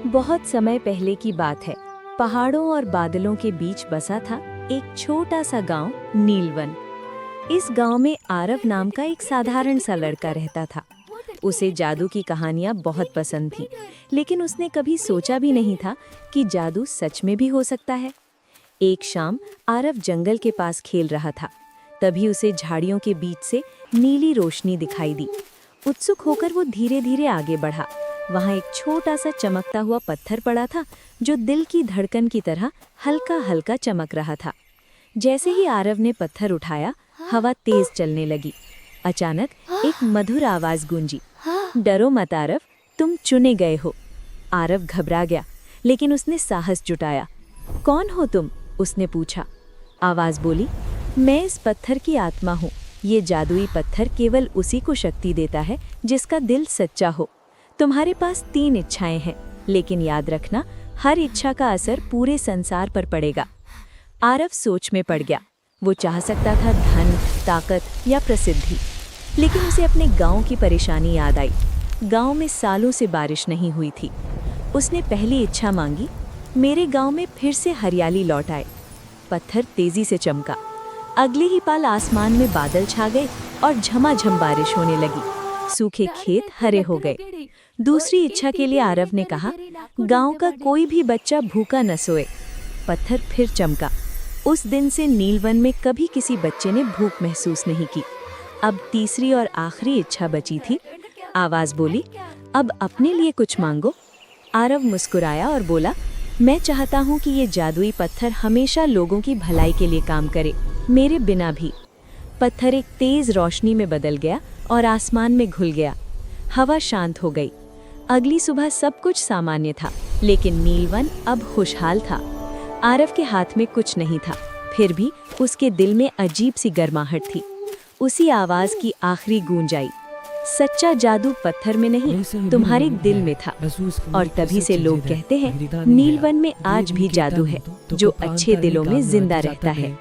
बहुत समय पहले की बात है। पहाड़ों और बादलों के बीच बसा था एक छोटा सा गांव नीलवन। इस गांव में आरव नाम का एक साधारण सा लड़का रहता था। उसे जादू की कहानियां बहुत पसंद थीं, लेकिन उसने कभी सोचा भी नहीं था कि जादू सच में भी हो सकता है। एक शाम आरव जंगल के पास खेल रहा था। तभी उसे झाड़ियों के बीच से नीली रोशनी दिखाई दी। उत्सुक होकर वो धीरे धीरे आगे बढ़ा। वहाँ एक छोटा सा चमकता हुआ पत्थर पड़ा था, जो दिल की धड़कन की तरह हल्का हल्का चमक रहा था। जैसे ही आरव ने पत्थर उठाया, हवा तेज चलने लगी। अचानक एक मधुर आवाज गूंजी, डरो मत आरव, तुम चुने गए हो। आरव घबरा गया, लेकिन उसने साहस जुटाया। कौन हो तुम? उसने पूछा। आवाज बोली, मैं इस पत्थर की आत्मा हूँ। ये जादुई पत्थर केवल उसी को शक्ति देता है जिसका दिल सच्चा हो। तुम्हारे पास 3 इच्छाएं हैं, लेकिन याद रखना, हर इच्छा का असर पूरे संसार पर पड़ेगा। आरव सोच में पड़ गया। वो चाह सकता था धन, ताकत या प्रसिद्धि, लेकिन उसे अपने गांव की परेशानी याद आई। गांव में सालों से बारिश नहीं हुई थी। उसने पहली इच्छा मांगी, मेरे गांव में फिर से हरियाली लौट आए। पत्थर तेजी से चमका। अगले ही पल आसमान में बादल छा गए और झमाझम बारिश होने लगी। सूखे खेत हरे हो गए। दूसरी इच्छा के लिए आरव ने कहा, गांव का कोई भी बच्चा भूखा न सोए। पत्थर फिर चमका। उस दिन से नीलवन में कभी किसी बच्चे ने भूख महसूस नहीं की। अब तीसरी और आखिरी इच्छा बची थी। आवाज बोली, अब अपने लिए कुछ मांगो। आरव मुस्कुराया और बोला, मैं चाहता हूँ कि ये जादुई पत्थर हमेशा लोगों की भलाई के लिए काम करे, मेरे बिना भी। पत्थर एक तेज रोशनी में बदल गया और आसमान में घुल गया। हवा शांत हो गई। अगली सुबह सब कुछ सामान्य था, लेकिन नीलवन अब खुशहाल था। आरव के हाथ में कुछ नहीं था, फिर भी उसके दिल में अजीब सी गर्माहट थी। उसी आवाज की आखिरी गूंज आई, सच्चा जादू पत्थर में नहीं, तुम्हारे दिल में था। और तभी से लोग कहते हैं, नीलवन में आज भी जादू है, जो अच्छे दिलों में जिंदा रहता है।